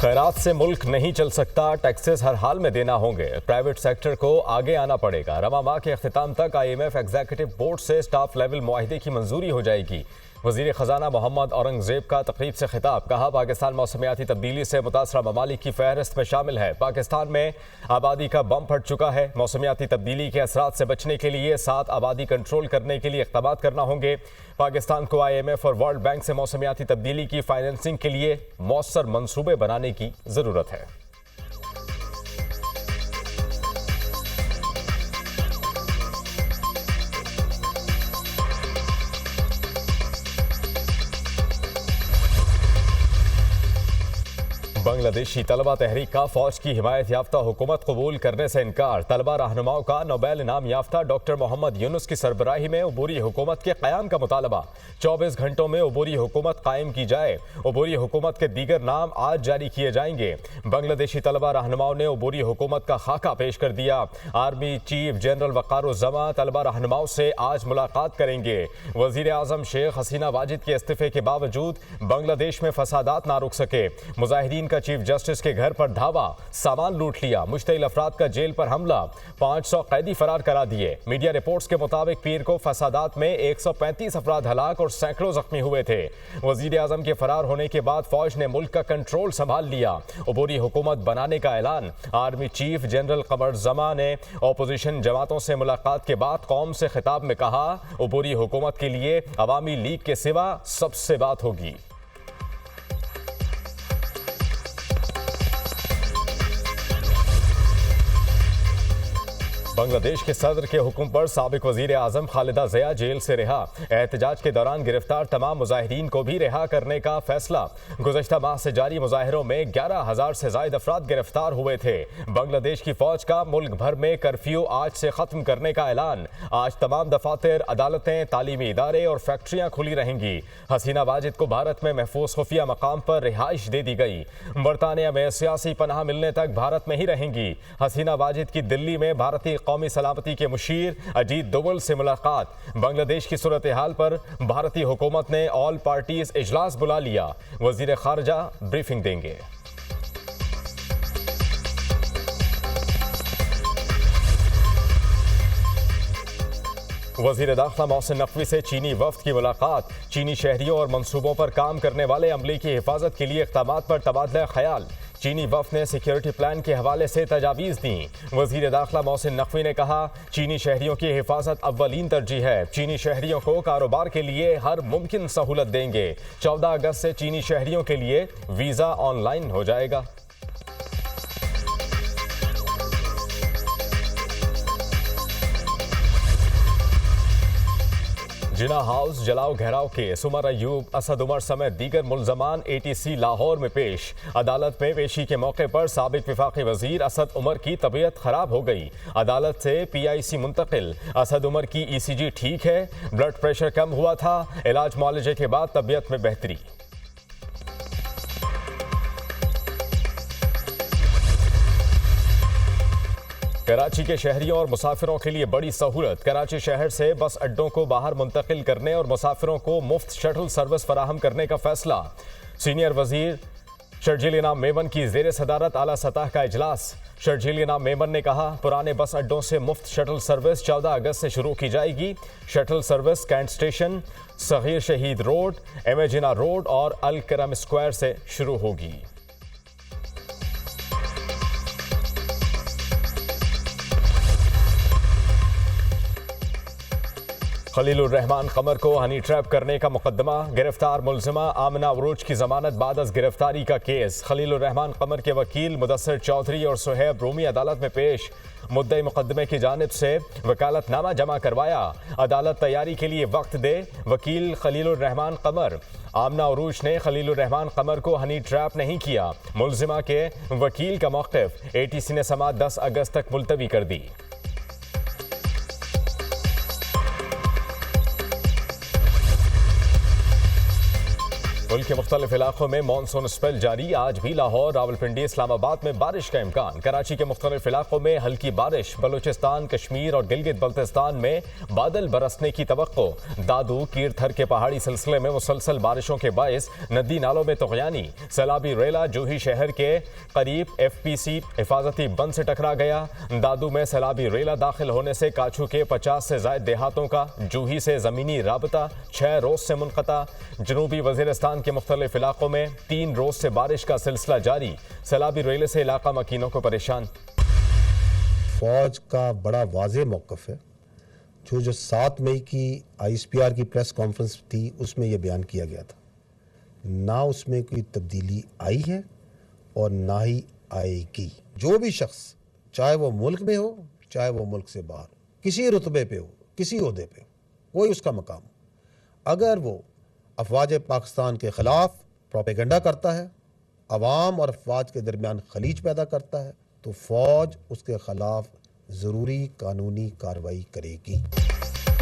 खैरात से मुल्क नहीं चल सकता, टैक्सेस हर हाल में देना होंगे, प्राइवेट सेक्टर को आगे आना पड़ेगा। रवा माह के अख्तिताम तक IMF एग्जीक्यूटिव बोर्ड से स्टाफ लेवल मुआहिदे की मंजूरी हो जाएगी। वजीर खजाना मोहम्मद औरंगजेब का तकरीब से खिताब, कहा पाकिस्तान मौसमियाती तब्दीली से मुतासरा ममालिक की फहरिस्त में शामिल है। पाकिस्तान में आबादी का बम फट चुका है। मौसमियाती तब्दीली के असरात से बचने के लिए 7 आबादी कंट्रोल करने के लिए इक़दाम करना होंगे। पाकिस्तान को IMF और वर्ल्ड बैंक से मौसमियाती तब्दीली की फाइनेंसिंग के लिए मौसर मंसूबे बनाने की ज़रूरत है। बांग्लादेशी तलबा तहरीक का फौज की हिमायत याफ्ता हुकूमत कबूल करने से इनकार। तलबा रहनुमाओं का नोबेल इनाम याफ्ता डॉक्टर मोहम्मद यूनुस की सरबराही में अबूरी हुकूमत के क़याम का मुतालबा। 24 घंटों में अबूरी हुकूमत कायम की जाए। अबूरी हुकूमत के दीगर नाम आज जारी किए जाएंगे। बांग्लादेशी तलबा रहनुमाओं ने अबूरी हुकूमत का खाका पेश कर दिया। आर्मी चीफ जनरल वक़ारुज़्ज़मा तलबा रहनुमाओं से आज मुलाकात करेंगे। वज़ीर आज़म शेख हसीना वाजिद के इस्तीफे के बावजूद बांग्लादेश में फसादात ना रुक सके। मुजाहिरीन का चीफ जस्टिस के घर पर धावा, सामान लूट लिया। मुश्तइल अफराद का जेल पर हमला, 500 कैदी फरार करा दिए। मीडिया रिपोर्ट्स के मुताबिक पीर को फसादात में 135 अफराद हलाक और सैकड़ों जख्मी हुए थे। वजीर आजम के फरार होने के बाद फौज ने मुल्क का कंट्रोल संभाल लिया। अबूरी हुकूमत बनाने का ऐलान। आर्मी चीफ जनरल क़मरुज़्ज़मा ने अपोजिशन जमातों से मुलाकात के बाद कौम से खिताब में कहा, अबूरी हुकूमत के लिए अवामी लीग के सिवा सबसे बात होगी। बांग्लादेश के सदर के हुक्म पर साबिक वजीर आजम खालिदा ज़िया जेल से रिहा। एहतजाज के दौरान गिरफ्तार तमाम मुजाहिरीन को भी रिहा करने का फैसला। गुज़श्ता माह से जारी मुजाहिरों में 11,000 से ज़ायद अफराद गिरफ्तार हुए थे। बांग्लादेश की फौज का मुल्क भर में कर्फ्यू आज से ख़त्म करने का ऐलान। आज तमाम दफातर, अदालतें, तालीमी इदारे और फैक्ट्रियाँ खुली रहेंगी। हसीना वाजिद को भारत में महफूज खुफिया मकाम पर रिहाइश दे दी गई। बरतानिया में सियासी पनाह मिलने तक भारत में ही रहेंगी। हसीना वाजिद की दिल्ली में भारतीय कौमी सलामती के मुशीर अजीत दोवल से मुलाकात। बांग्लादेश की सूरत हाल पर भारतीय हुकूमत ने ऑल पार्टीज इजलास बुला लिया। वजीर खारजा ब्रीफिंग देंगे। वज़ीर दाखिला मोहसिन नकवी से चीनी वफ्द की मुलाकात। चीनी शहरियों और मंसूबों पर काम करने वाले अमले की हिफाजत के लिए इक़दामात पर तबादला ख्याल। चीनी वफ्द ने सिक्योरिटी प्लान के हवाले से तजावीज़ दी। वज़ीर दाखिला मोहसिन नकवी ने कहा, चीनी शहरियों की हिफाजत अव्वलीन तरजीह है। चीनी शहरियों को कारोबार के लिए हर मुमकिन सहूलत देंगे। 14 अगस्त से चीनी शहरियों के लिए वीज़ा ऑनलाइन हो जाएगा। जिना हाउस जलाओ घेराव केस, उमर अयूब, असद उमर समेत दीगर मुल्जमान ATC लाहौर में पेश। अदालत में पेशी के मौके पर साबिक वफाकी वजीर असद उमर की तबीयत खराब हो गई। अदालत से PIC मुंतकिल। असद उमर की ECG ठीक है, ब्लड प्रेशर कम हुआ था, इलाज मुआलजे के बाद तबीयत में बेहतरी। कराची के शहरियों और मुसाफिरों के लिए बड़ी सहूलत। कराची शहर से बस अड्डों को बाहर मुंतकिल करने और मुसाफिरों को मुफ्त शटल सर्विस फराहम करने का फैसला। सीनियर वजीर शर्जील इनाम मेमन की ज़ेर सदारत आला सतह का इजलास। शर्जील इनाम मेमन ने कहा, पुराने बस अड्डों से मुफ्त शटल सर्विस 14 अगस्त से शुरू की जाएगी। Shuttle service cantt station, Sagir Shahid road, MA जिना रोड और अल करम स्क्वायर से शुरू होगी। खलीलुर रहमान कमर को हनी ट्रैप करने का मुकदमा। गिरफ्तार मुलजिमा आमना अरूज की जमानत बाद अज गिरफ्तारी का केस। खलीलुर रहमान कमर के वकील मुदस्सिर चौधरी और सुहेब रूमी अदालत में पेश। मुद्दई मुकदमे की जानिब से वकालतनामा जमा करवाया। अदालत तैयारी के लिए वक्त दे। वकील खलीलुर रहमान कमर। आमना अरूज ने खलीलुर रहमान कमर को हनी ट्रैप नहीं किया। मुलजिमा के वकील का मौक़िफ़। ATC ने समाअत 10 अगस्त तक मुलतवी कर दी। मुल्क के मुख्तलिफ इलाकों में मानसून स्पेल जारी। आज भी लाहौर, रावलपिंडी, इस्लामाबाद में बारिश का इम्कान। कराची के मुख्तलिफ इलाकों में हल्की बारिश। बलूचिस्तान, कश्मीर और गिलगित बल्तिस्तान में बादल बरसने की तवक्को। दादू, कीरथर के पहाड़ी सिलसिले में मुसलसल बारिशों के बायस नदी नालों में तुग़यानी। सैलाबी रेला जूही शहर के करीब FPC हिफाजती बंद से टकरा गया। दादू में सैलाबी रेला दाखिल होने से काछू के 50 से ज़ायद देहातों का जूही से ज़मीनी राबता 6 रोज़ से मुनक़ता। जनूबी वज़ीरिस्तान के मुख्तलिफ इलाकों में 3 रोज से बारिश का सिलसिला जारी। सैलाबी रेले से इलाका मकीनों को परेशान। फौज का बड़ा वाज़ेह मौक़िफ़ है। जो 7 मई की ISPR की प्रेस कॉन्फ्रेंस थी उसमें यह बयान किया गया था। ना उसमें कोई तब्दीली आई है और ना ही आएगी। जो भी शख्स, चाहे वो मुल्क में हो चाहे वो मुल्क से बाहर, किसी रुतबे पे हो, किसी ओहदे पे हो, कोई उसका मकाम, अगर वो अफवाज पाकिस्तान के ख़िलाफ़ प्रोपेगेंडा करता है, अवाम और अफवाज के दरमियान खलीज पैदा करता है, तो फ़ौज उसके ख़िलाफ़ ज़रूरी कानूनी कार्रवाई करेगी।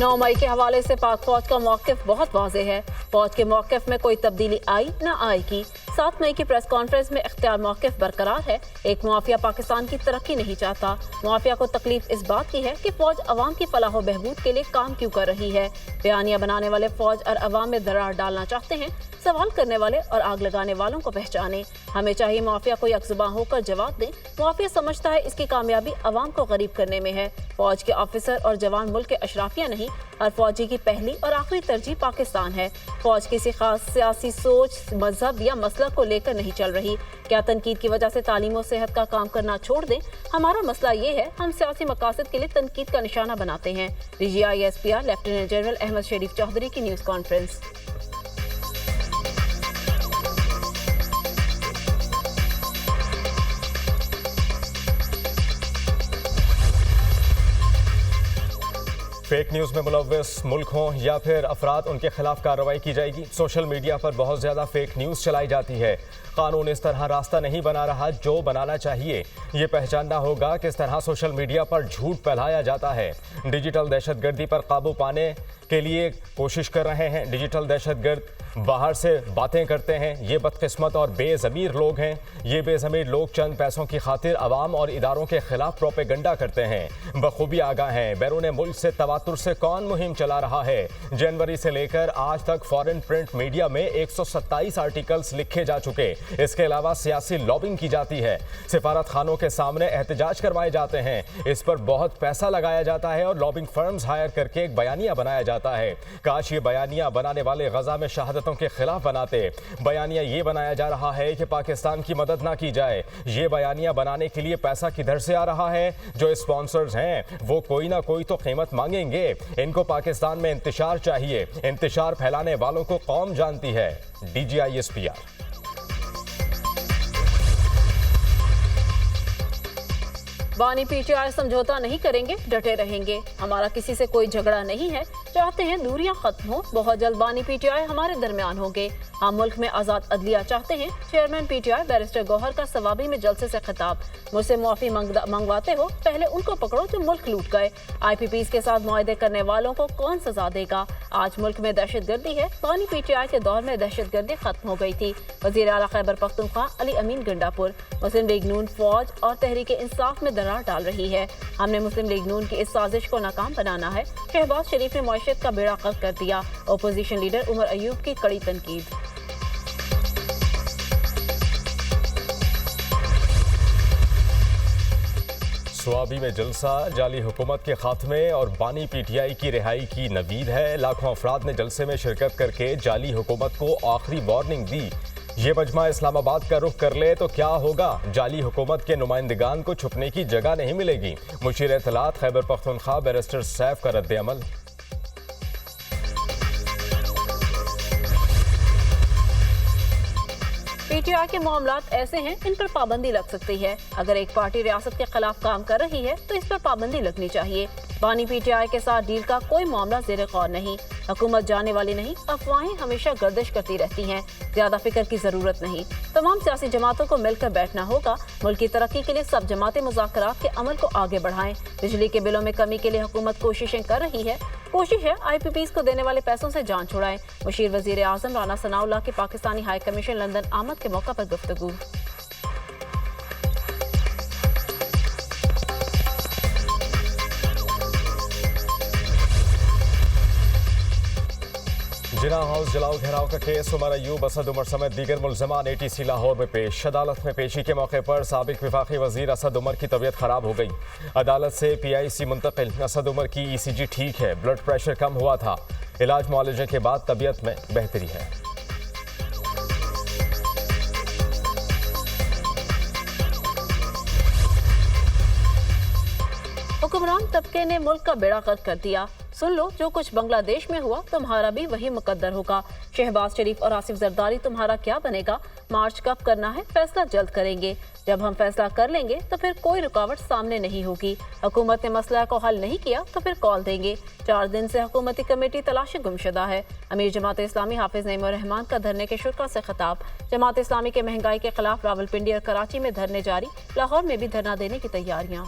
9 मई के हवाले से पाक फौज का मौक़िफ़ बहुत वाज़ेह है। फौज के मौक़िफ़ में कोई तब्दीली आई ना आएगी। 7 मई की प्रेस कॉन्फ्रेंस में इख्तियार मौक़िफ़ बरकरार है। एक माफिया पाकिस्तान की तरक्की नहीं चाहता। माफिया को तकलीफ इस बात की है कि फौज अवाम की फलाह व बहबूद के लिए काम क्यों कर रही है। बयानिया बनाने वाले फौज और अवाम में दरार डालना चाहते हैं। सवाल करने वाले और आग लगाने वालों को पहचाने। हमें चाहिए माफिया को यकजुबां होकर जवाब दें। माफिया समझता है इसकी कामयाबी अवाम को गरीब करने में है। फौज के ऑफिसर और जवान मुल्क के अशराफिया नहीं, और फौजी की पहली और आखिरी तरजीह पाकिस्तान है। फौज किसी खास सियासी सोच, मजहब या मसलक को लेकर नहीं चल रही। क्या तनकीद की वजह से तालीम और सेहत का काम करना छोड़ दें? हमारा मसला ये है, हम सियासी मकासद के लिए तनकीद का निशाना बनाते हैं। DGI ISPR lieutenant general Ahmed Sharif Chaudhry की न्यूज़ कॉन्फ्रेंस। फेक न्यूज़ में मुलव्वस मुल्क हों या फिर अफराद, उनके खिलाफ कार्रवाई की जाएगी। सोशल मीडिया पर बहुत ज़्यादा फेक न्यूज़ चलाई जाती है। कानून इस तरह रास्ता नहीं बना रहा जो बनाना चाहिए। ये पहचानना होगा किस तरह सोशल मीडिया पर झूठ फैलाया जाता है। डिजिटल दहशतगर्दी पर काबू पाने के लिए कोशिश कर रहे हैं। डिजिटल दहशतगर्द बाहर से बातें करते हैं। ये बदकिस्मत और बेज़मीर लोग हैं। ये बेज़मीर लोग चंद पैसों की खातिर अवाम और इदारों के खिलाफ प्रोपेगेंडा करते हैं। बखूबी आगाह हैं बैरून मुल्क से तवातुर से कौन मुहिम चला रहा है। जनवरी से लेकर आज तक फॉरेन प्रिंट मीडिया में 127 आर्टिकल्स लिखे जा चुके। इसके अलावा सियासी लॉबिंग की जाती है। सिफारत खानों के सामने एहतजाज करवाए जाते हैं। इस पर बहुत पैसा लगाया जाता है और लॉबिंग फर्म्स हायर करके एक बयानिया बनाया जाता है। काश ये बयानिया बनाने वाले गजा में शहादतों के खिलाफ बनाते। बयानिया ये बनाया जा रहा है कि पाकिस्तान की मदद ना की जाए। ये बयानिया बनाने के लिए पैसा किधर से आ रहा है? जो स्पॉन्सर्स हैं वो कोई ना कोई तो कीमत मांगेंगे। इनको पाकिस्तान में इंतशार चाहिए। इंतशार फैलाने वालों को कौम जानती है। DGI ISPR। बानी PTI समझौता नहीं करेंगे, डटे रहेंगे। हमारा किसी से कोई झगड़ा नहीं है। चाहते हैं दूरियां खत्म हो। बहुत जल्द बानी PTI हमारे दरमियान होंगे। हम मुल्क में आज़ाद अदलिया चाहते हैं। चेयरमैन PTI बैरिस्टर गौहर का सवाबी में जलसे से खिताब। मुझसे मुआफ़ी मंगवाते हो, पहले उनको पकड़ो जो मुल्क लूट गए। IPPs के साथ मुआहदे करने वालों को कौन सजा देगा? आज मुल्क में दहशतगर्दी है। बानी PTI के दौर में दहशतगर्दी खत्म हो गई थी। वज़ीर आला खैबर पख्तूनख्वा अली अमीन गंडापुर। मुस्लिम लीग नून फौज और तहरीक इंसाफ में दरार डाल रही है। हमने मुस्लिम लीग नून की इस साजिश को नाकाम बनाना है। शहबाज शरीफ ने मईशत का बेड़ा गर्क कर दिया। अपोजिशन लीडर उमर अयूब की कड़ी तनकीद। स्वाबी में जलसा, जाली हुकूमत के खात्मे और बानी PTI की रिहाई की नवीद है। लाखों अफराद ने जलसे में शिरकत करके जाली हुकूमत को आखिरी वार्निंग दी। ये मजमा इस्लामाबाद का रुख कर ले तो क्या होगा? जाली हुकूमत के नुमाइंदगान को छुपने की जगह नहीं मिलेगी। मुशीर इत्तलात खैबर पख्तूनख्वा बैरिस्टर सैफ का रद्द अमल। PTI के मामलात ऐसे हैं इन पर पाबंदी लग सकती है। अगर एक पार्टी रियासत के खिलाफ काम कर रही है तो इस पर पाबंदी लगनी चाहिए। बानी PTI के साथ डील का कोई मामला ज़ेरे गौर नहीं। हुकूमत जाने वाली नहीं, अफवाहें हमेशा गर्दिश करती रहती हैं। ज्यादा फिक्र की जरूरत नहीं। तमाम सियासी जमातों को मिलकर बैठना होगा। मुल्क की तरक्की के लिए सब जमातें मुज़ाकरात के अमल को आगे बढ़ाएं। बिजली के बिलों में कमी के लिए हुकूमत कोशिशें कर रही है। कोशिश है IPPs को देने वाले पैसों से जान छुड़ाएं। मुशीर वजीर आजम राना सनाउल्लाह की पाकिस्तानी हाई कमीशन लंदन आमद के मौका पर गुफ्तगू। जिना हाउस जलाओ घेराव का केस उमर अयूब, असद उमर समेत दीगर मुल्जमान ATC लाहौर में पेश। अदालत में पेशी के मौके पर साबिक विफाकी वजीर असद उमर की तबीयत खराब हो गई। अदालत से PIC मुंतकिल। असद उमर की ECG ठीक है, ब्लड प्रेशर कम हुआ था। इलाज मुआलजे के बाद तबीयत में बेहतरी है। हुक्मरान तबके ने मुल्क का बेड़ा गर्क कर दिया। सुन लो, जो कुछ बांग्लादेश में हुआ तुम्हारा भी वही मुकद्दर होगा। शहबाज शरीफ और आसिफ जरदारी तुम्हारा क्या बनेगा? मार्च कब करना है, फैसला जल्द करेंगे। जब हम फैसला कर लेंगे तो फिर कोई रुकावट सामने नहीं होगी। हुकूमत ने मसला को हल नहीं किया तो फिर कॉल देंगे। 4 दिन से हुकूमती कमेटी तलाशी गुमशुदा है। अमीर जमात इस्लामी हाफिज नईमुर रहमान का धरने के शुरा से खिताब। जमात इस्लामी के महंगाई के खिलाफ रावलपिंडी और कराची में धरने जारी। लाहौर में भी धरना देने की तैयारियां।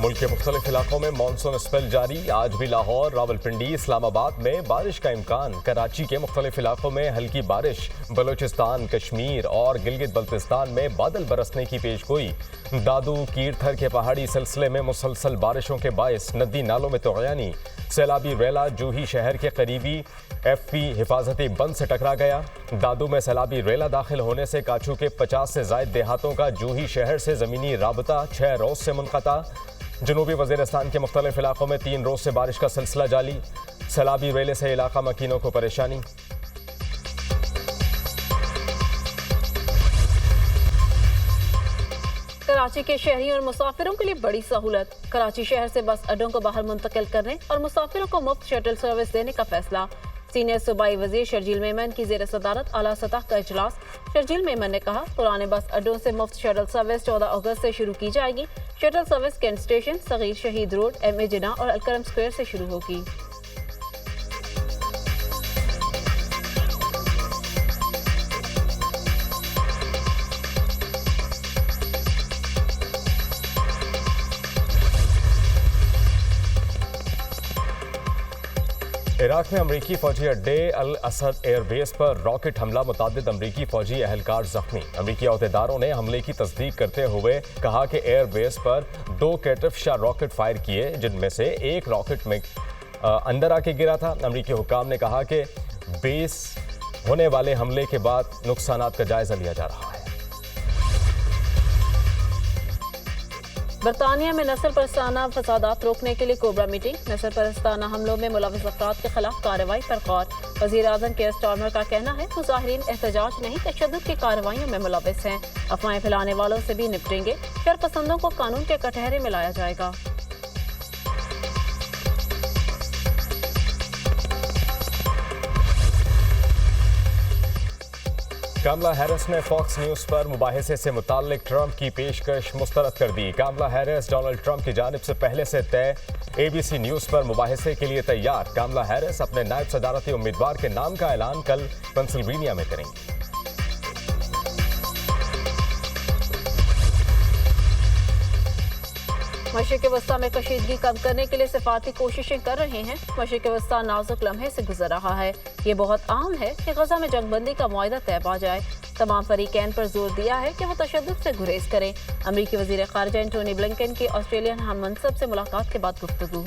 मुल्क के मुख्तलिफ इलाकों में मानसून स्पेल जारी। आज भी लाहौर, रावलपिंडी, इस्लामाबाद में बारिश का इम्कान। कराची के मुख्तलिफ इलाकों में हल्की बारिश। बलोचिस्तान, कश्मीर और गिलगित बल्तिस्तान में बादल बरसने की पेशगोई। दादू कीरथर के पहाड़ी सिलसिले में मुसलसल बारिशों के बायस नदी नालों में तगयानी। सैलाबी रेला जूही शहर के करीबी FP हिफाजती बंद से टकरा गया। दादू में सैलाबी रेला दाखिल होने से काचू के 50 से जायद देहातों का जूही शहर से ज़मीनी राबता 6 रोज से मुनक़ता। जनूबी वज़ीरिस्तान के मुख्तलिफ इलाकों में 3 रोज से बारिश का सिलसिला जारी। सैलाबी रेले से इलाका मकीनों को परेशानी। कराची के शहरियों और मुसाफिरों के लिए बड़ी सहूलत। कराची शहर से बस अड्डों को बाहर मुंतकिल करने और मुसाफिरों को मुफ्त शटल सर्विस देने का फैसला। सीनियर सूबाई वजीर शर्जील मेमन की जेर सदारत आला सतह का इजलास। शर्जील मेमन ने कहा, पुराने बस अड्डों से मुफ्त शटल सर्विस 14 अगस्त से शुरू की जाएगी। Shuttle service cantt station, Sagir Shahid road, MA जिना और अलकरम स्क्वायर से शुरू होगी। इराक में अमरीकी फौजी अड्डे अल असद एयरबेस पर रॉकेट हमला, मुतादिद अमरीकी फौजी अहलकार जख्मी। अमरीकी अहदेदारों ने हमले की तस्दीक करते हुए कहा कि एयरबेस पर 2 कैटरफशार रॉकेट फायर किए, जिनमें से एक रॉकेट में अंदर आके गिरा था। अमरीकी हुक्काम ने कहा कि बेस होने वाले हमले के बाद नुकसानात का जायजा लिया जा रहा है। बरतानिया में नस्ल परस्ताना फसादात रोकने के लिए कोबरा मीटिंग। नस्ल परस्ताना हमलों में मुलविस अफराद के खिलाफ कार्रवाई पर गौर। वज़ीर आज़म केयर स्टार्मर का कहना है, मुजाहिरीन एहतजाज नहीं तशद्दुद की कार्रवाइयों में मुलविस हैं। अफवाहें फैलाने वालों से भी निपटेंगे। शरपसंदों को कानून के कटहरे में लाया जाएगा। कमला हैरिस ने फॉक्स न्यूज पर मुबाहिसे से मुताल्लिक ट्रंप की पेशकश मुस्तरद कर दी। कमला हैरिस डोनाल्ड ट्रंप की जानिब से पहले से तय ABC न्यूज पर मुबाहिसे के लिए तैयार। कमला हैरिस अपने नायब सदारती उम्मीदवार के नाम का ऐलान कल पेंसिल्वेनिया में करेंगी। मशरिक़ वस्ता में कशीदगी कम करने के लिए सिफारती कोशिशें कर रहे हैं। मशरिक़ वस्ता नाजुक लम्हे से गुजर रहा है। ये बहुत अहम है कि गजा में जंगबंदी का मुआहदा तय पा जाए। तमाम फरीकैन पर जोर दिया है कि वो तशद्दुद से गुरेज करें। अमरीकी वज़ीर ख़ारिजा एंटोनी ब्लिंकन की ऑस्ट्रेलियन हम मनसब से मुलाकात के बाद गुफ्तगू।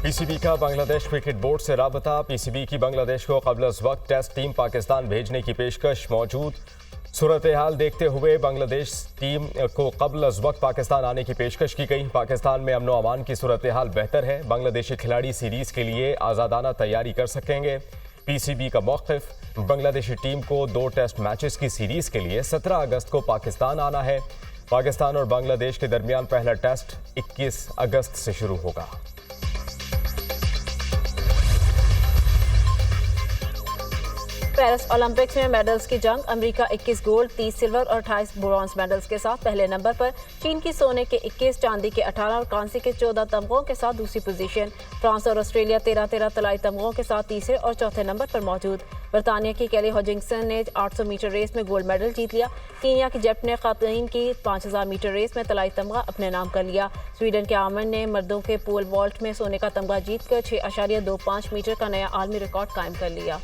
PCB का बांग्लादेश क्रिकेट बोर्ड से राबता। PCB की बांग्लादेश को क़ब्ल अज़ वक्त टेस्ट टीम पाकिस्तान भेजने की पेशकश मौजूद। सूरत हाल देखते हुए बांग्लादेश टीम को क़ब्ल अज़ वक्त पाकिस्तान आने की पेशकश की गई। पाकिस्तान में अमन व अमान की सूरत हाल बेहतर है। बांग्लादेशी खिलाड़ी सीरीज़ के लिए आज़ादाना तैयारी कर सकेंगे। PCB का मौक़िफ़, बांग्लादेशी टीम को 2 टेस्ट मैचेस की सीरीज़ के लिए 17 अगस्त को पाकिस्तान आना है। पाकिस्तान और बांग्लादेश के दरमियान पहला टेस्ट 21 अगस्त से शुरू होगा। पेरिस ओलंपिक्स में मेडल्स की जंग, अमेरिका 21 गोल्ड, 30 सिल्वर और 28 ब्रॉन्ज मेडल्स के साथ पहले नंबर पर। चीन की सोने के 21, चांदी के 18 और कांसे के 14 तमगों के साथ दूसरी पोजीशन। फ्रांस और ऑस्ट्रेलिया 13-13 तलाई तमगों के साथ तीसरे और चौथे नंबर पर मौजूद। बरतानिया की केली हॉजिंसन ने 800 मीटर रेस में गोल्ड मेडल जीत लिया। कीनिया की जेप ने खातून की 5000 मीटर रेस में तलाई तमगा अपने नाम कर लिया। स्वीडन के आमन ने मर्दों के पोल वॉल्ट में सोने का तमगा जीतकर 6.25 मीटर का नया आलमी रिकॉर्ड कायम कर लिया।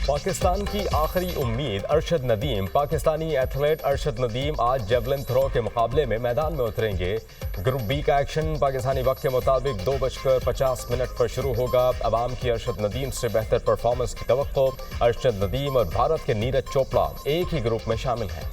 पाकिस्तान की आखिरी उम्मीद अरशद नदीम। पाकिस्तानी एथलीट अरशद नदीम आज जेवलिन थ्रो के मुकाबले में मैदान में उतरेंगे। ग्रुप बी का एक्शन पाकिस्तानी वक्त के मुताबिक 2:50 पर शुरू होगा। अवाम की अरशद नदीम से बेहतर परफॉर्मेंस की तवक्को। अरशद नदीम और भारत के नीरज चोपड़ा एक ही ग्रुप में शामिल हैं।